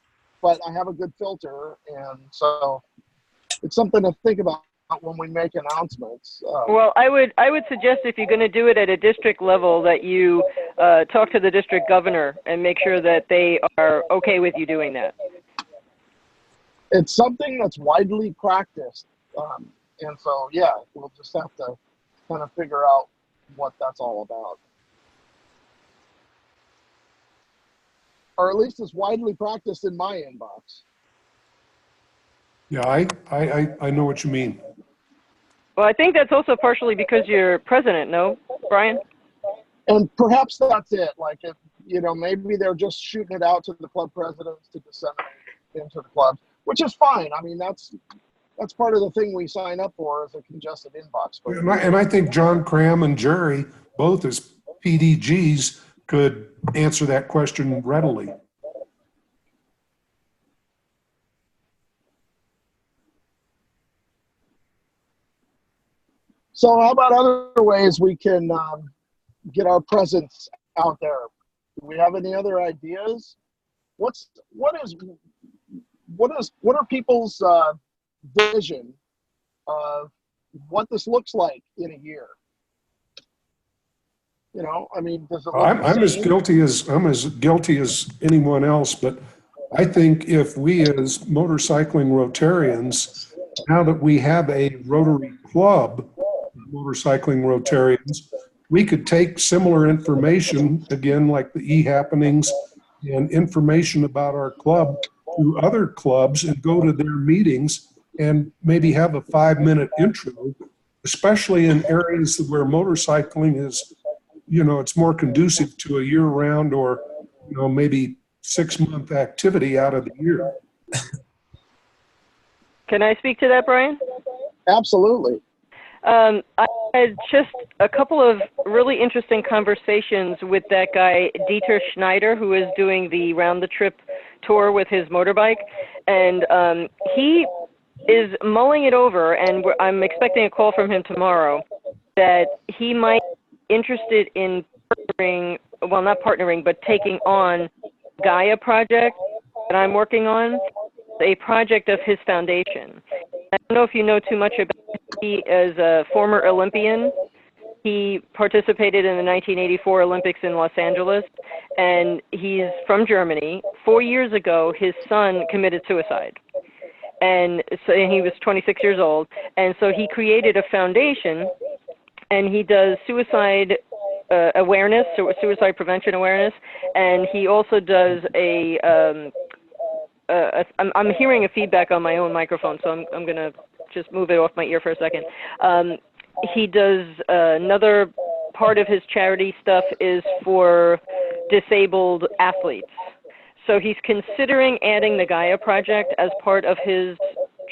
but I have a good filter, and so it's something to think about when we make announcements. Well, I would suggest if you're going to do it at a district level that you talk to the district governor and make sure that they are okay with you doing that. It's something that's widely practiced, and so we'll just have to kind of figure out what that's all about. Or at least it's widely practiced in my inbox. Yeah, I know what you mean. Well, I think that's also partially because you're president, no, Brian? And perhaps that's it. If maybe they're just shooting it out to the club presidents to disseminate into the club, which is fine. I mean, that's part of the thing we sign up for, is a congested inbox. And I think John Cram and Jerry, both as PDGs, could answer that question readily. So how about other ways we can get our presence out there? Do we have any other ideas? What are people's vision of what this looks like in a year? Does it look I'm as guilty as anyone else, but I think if we as motorcycling Rotarians, now that we have a Rotary Club, motorcycling Rotarians, we could take similar information, again, like the e-happenings and information about our club to other clubs and go to their meetings and maybe have a 5-minute intro, especially in areas where motorcycling is, it's more conducive to a year-round or, maybe 6-month activity out of the year. Can I speak to that, Brian? Absolutely. I had just a couple of really interesting conversations with that guy, Dieter Schneider, who is doing the Round the Trip tour with his motorbike. And he is mulling it over, and I'm expecting a call from him tomorrow, that he might be interested in partnering, well, not partnering, but taking on Gaia project that I'm working on, a project of his foundation. I don't know if you know too much about him. He is a former Olympian. He participated in the 1984 Olympics in Los Angeles, and he's from Germany. 4 years ago, his son committed suicide, and so he was 26 years old. And so he created a foundation, and he does suicide awareness, so suicide prevention awareness, and he also does I'm hearing a feedback on my own microphone, so I'm going to just move it off my ear for a second. He does another part of his charity stuff is for disabled athletes. So he's considering adding the Gaia project as part of his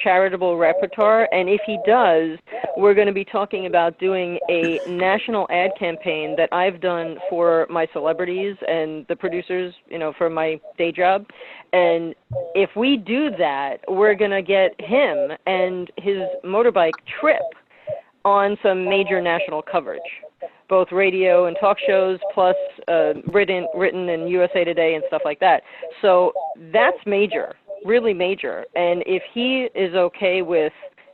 charitable repertoire, and if he does, we're going to be talking about doing a national ad campaign that I've done for my celebrities and the producers, you know, for my day job. And if we do that, we're going to get him and his motorbike trip on some major national coverage, both radio and talk shows, plus written in USA Today and stuff like that. So that's major, really major. And if he is okay with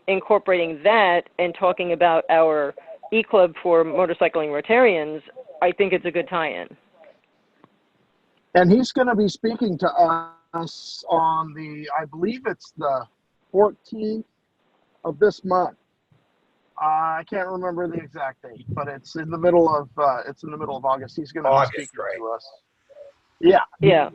incorporating that and talking about our e-club for motorcycling Rotarians, I think it's a good tie-in. And he's going to be speaking to us on the, I believe it's the 14th of this month. I can't remember the exact date, but it's in the middle of August. He's going to be speaking to us. Yeah. Yeah.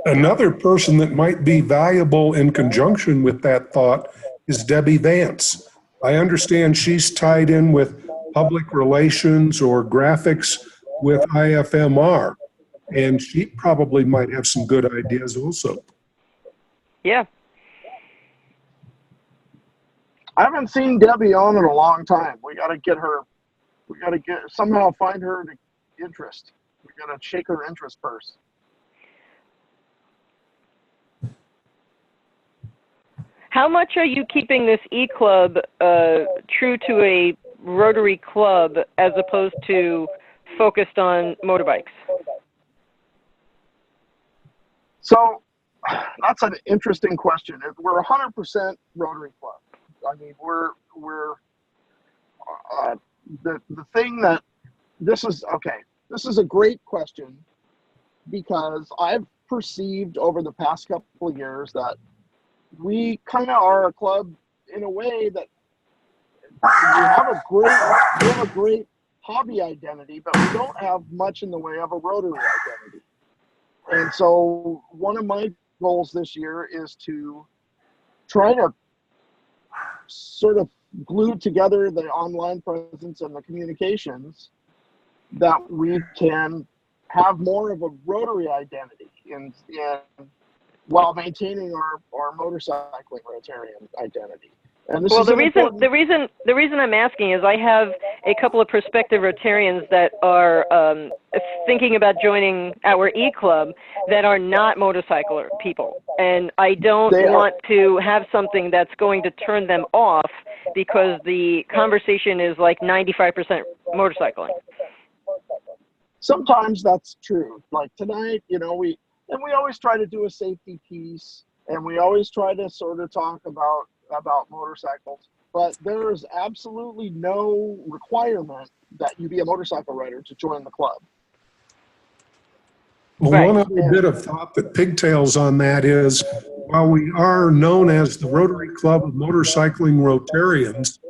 Another person that might be valuable in conjunction with that thought is Debbie Vance. I understand she's tied in with public relations or graphics with IFMR, and she probably might have some good ideas also. Yeah. I haven't seen Debbie on in a long time. We got to get her. We got to somehow find her interest. We got to shake her interest purse. How much are you keeping this e-club true to a Rotary club as opposed to focused on motorbikes? So that's an interesting question. We're 100% Rotary club. I mean, we're the thing that this is a great question, because I've perceived over the past couple of years that we kind of are a club in a way that we have a great hobby identity, but we don't have much in the way of a Rotary identity. And so one of my goals this year is to try to sort of glue together the online presence and the communications that we can have more of a Rotary identity and while maintaining our motorcycling Rotarian identity. And this well, is the reason I'm asking is I have a couple of prospective Rotarians that are thinking about joining our e-club that are not motorcycle people, and I don't want to have something that's going to turn them off because the conversation is like 95% motorcycling. Sometimes that's true. Like tonight, you know, we always try to do a safety piece, and we always try to sort of talk about motorcycles, but there is absolutely no requirement that you be a motorcycle rider to join the club. Well, right. One other bit of thought that pigtails on that is, while we are known as the Rotary Club of Motorcycling Rotarians,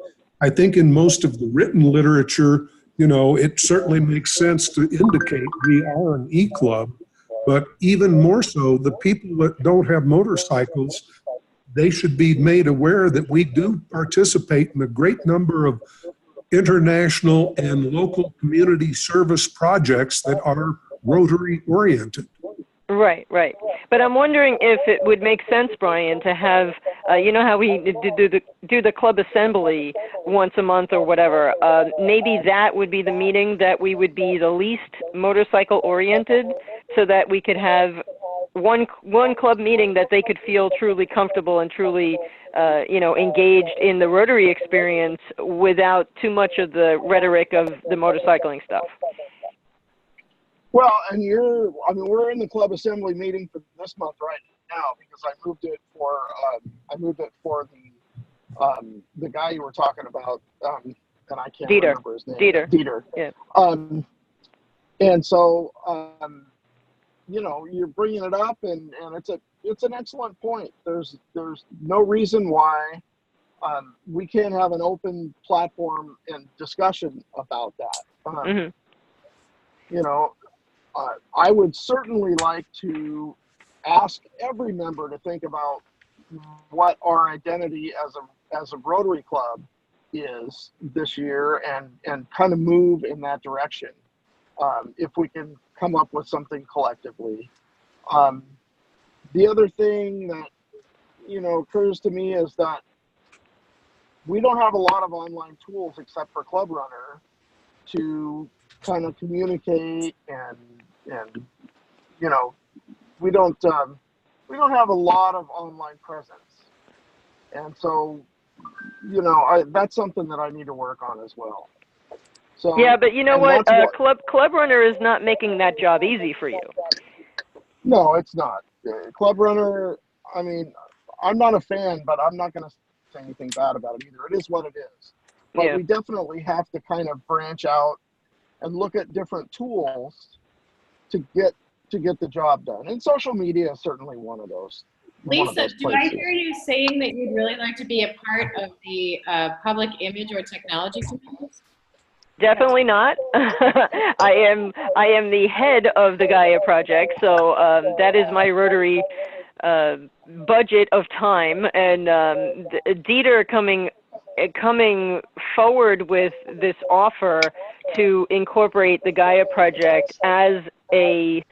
I think in most of the written literature, you know, it certainly makes sense to indicate we are an e-club, but even more so, the people that don't have motorcycles, they should be made aware that we do participate in a great number of international and local community service projects that are Rotary oriented. Right. But I'm wondering if it would make sense, Brian, to have, you know how we do the club assembly once a month or whatever. Maybe that would be the meeting that we would be the least motorcycle oriented, so that we could have one club meeting that they could feel truly comfortable and truly, engaged in the Rotary experience without too much of the rhetoric of the motorcycling stuff. Well, and we're in the club assembly meeting for this month right now, because I moved it for the guy you were talking about, and I can't remember his name. Dieter. Yeah. And so, you're bringing it up, and it's an excellent point. There's no reason why we can't have an open platform and discussion about that. I would certainly like to ask every member to think about what our identity as a Rotary Club is this year, and kind of move in that direction. If we can come up with something collectively. The other thing that, occurs to me is that we don't have a lot of online tools except for Club Runner to kind of communicate and you know, we don't have a lot of online presence, and so you know that's something that I need to work on as well. So Yeah, but you know and what? that's Club Runner is not making that job easy for you. No, it's not. Club Runner, I mean, I'm not a fan, but I'm not going to say anything bad about it either. It is what it is. But Yeah. we definitely have to kind of branch out and look at different tools to get the job done. And social media is certainly one of those. Lisa, do I hear you saying that you'd really like to be a part of the public image or technology committees? Definitely not. I am the head of the Gaia project, so that is my Rotary budget of time. And Dieter coming forward with this offer to incorporate the Gaia project as a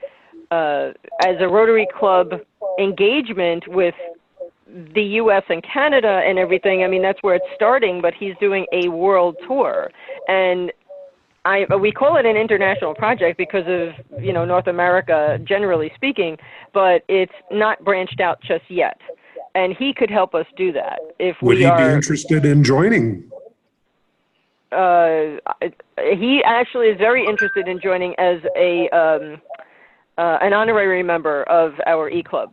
Rotary Club engagement with the U.S. and Canada and everything. I mean, that's where it's starting, but he's doing a world tour. And we call it an international project because of, you know, North America, generally speaking, but it's not branched out just yet. And he could help us do that if Would we he be are. interested in joining? He actually is very interested in joining as an honorary member of our E-Club,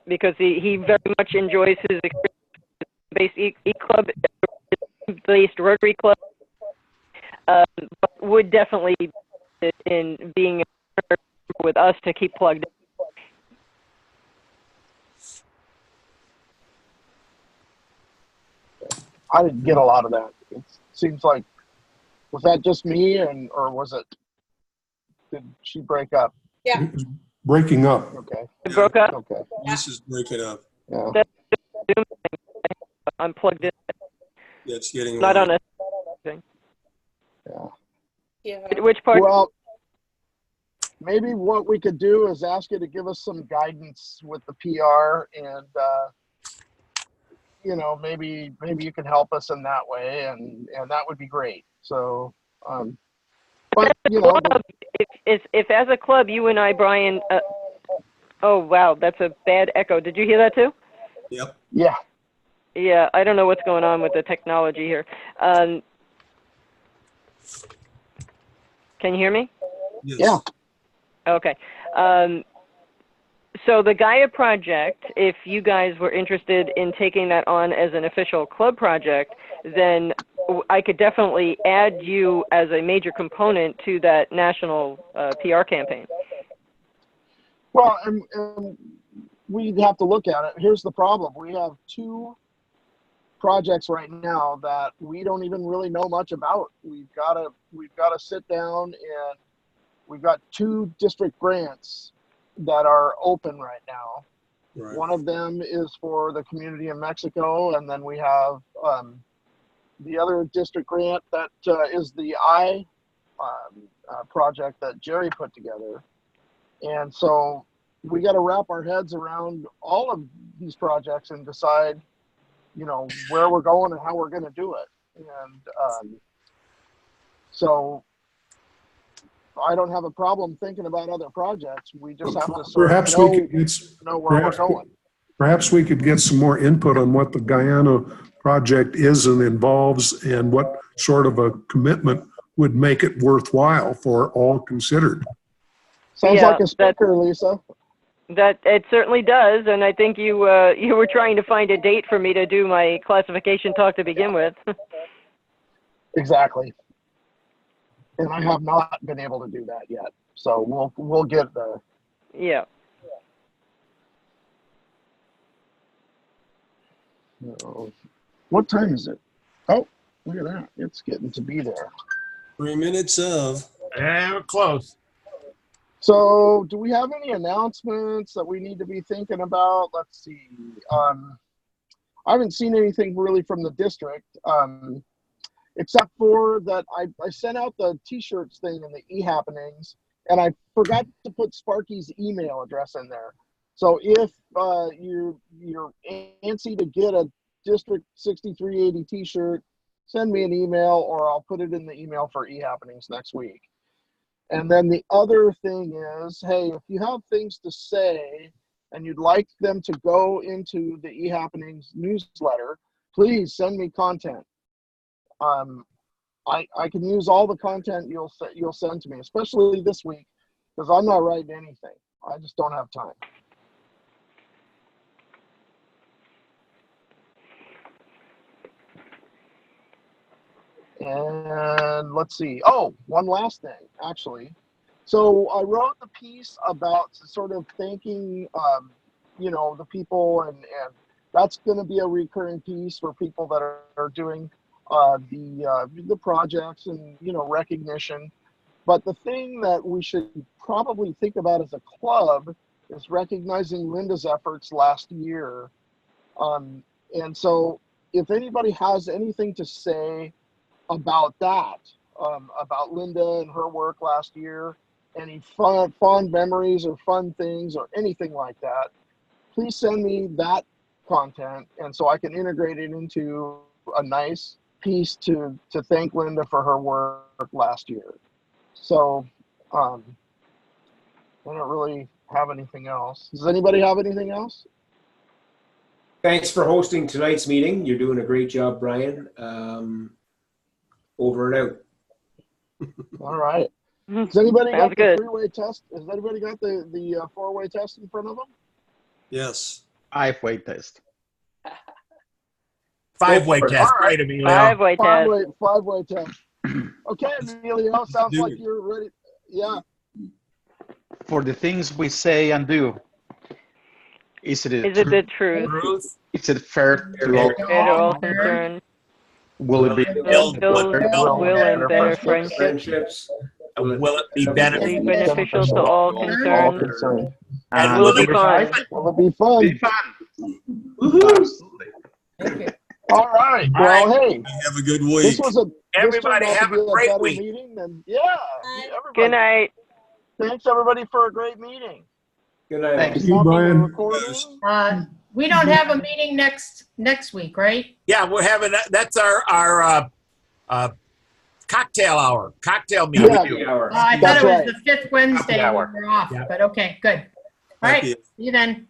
because he very much enjoys his experience-based E-Club, based Rotary Club, but would definitely be in being with us to keep plugged in. I didn't get a lot of that. It seems like, was that just me, or was it, did she break up? Yeah. Breaking up. Okay. It broke up. Okay. This is breaking up. Yeah. I'm plugged in. Yeah, it's getting Not on a thing. Yeah. Yeah. Which part? Well, maybe what we could do is ask you to give us some guidance with the PR, and you know, maybe you can help us in that way, and that would be great. So, but you know, if as a club, you and I, Brian. Oh wow, that's a bad echo. Did you hear that too? Yep. yeah. Yeah, I don't know what's going on with the technology here. Can you hear me? Yes. Yeah. Okay. So the Gaia project, if you guys were interested in taking that on as an official club project, then I could definitely add you as a major component to that national PR campaign. Well, and we have to look at it. Here's the problem: we have 2 projects right now that we don't even really know much about. We've got to sit down, and we've got 2 district grants that are open right now. Right. One of them is for the community in Mexico, and then we have the other district grant that is the project that Jerry put together. And so we got to wrap our heads around all of these projects and decide, you know, where we're going and how we're going to do it. And so I don't have a problem thinking about other projects. We just have to sort Perhaps of we could get, know where we're going. Perhaps we could get some more input on what the Guyana project is and involves, and what sort of a commitment would make it worthwhile for all considered. Sounds like a speaker, Lisa. That it certainly does, and I think you were trying to find a date for me to do my classification talk to begin with. Exactly. And I have not been able to do that yet, so we'll get there. Yeah. What time is it? Oh, look at that! It's getting to be there. 3 minutes of. And we're close. So, do we have any announcements that we need to be thinking about? Let's see. I haven't seen anything really from the district, except for that I sent out the T-shirts thing in the e-happenings, and I forgot to put Sparky's email address in there. So if you're antsy to get a District 6380 t-shirt, send me an email, or I'll put it in the email for eHappenings next week. And then the other thing is, hey, if you have things to say and you'd like them to go into the eHappenings newsletter, please send me content. I can use all the content you'll send to me, especially this week, because I'm not writing anything. I just don't have time. And let's see. Oh, one last thing, actually. So I wrote the piece about sort of thanking, you know, the people, and that's going to be a recurring piece for people that are doing the projects and, you know, recognition. But the thing that we should probably think about as a club is recognizing Linda's efforts last year. And so if anybody has anything to say about that, about Linda and her work last year, any fond memories or fun things or anything like that, please send me that content, and so I can integrate it into a nice piece to thank Linda for her work last year. So I don't really have anything else. Does anybody have anything else? Thanks for hosting tonight's meeting. You're doing a great job, Brian. Over and out. All right. Has anybody Sounds got good. the three-way test? Has anybody got the four-way test in front of them? Yes. 5-way test. Five-way Go for it. test. All right. Right, Emilio. Five-way test. Five-way test. Okay, Emilio, sounds like you're ready. Yeah. For the things we say and do, is it the truth? Truth. Is it fair to all? Fair to all concerned. Will it be Build Build will and better friendships. Friendships. Will it be Be beneficial? beneficial to all concerned. concerned. And Will will it be fun? Will it be fun? Be fun? Absolutely. All right. All Well, right. hey, Have a good this week. was a Everybody this turned out have to be a great better week. meeting than everybody. Good night. Thanks everybody for a great meeting. Good night. Thanks. You, Stopping the Brian. recording. We don't have a meeting next week, right? Yeah, we're having that's our cocktail hour, cocktail meeting. Yeah. Hour. I thought That's it was right. the fifth Wednesday Happy hour. we were off, Yeah. but okay, good. All right, Happy- see you then.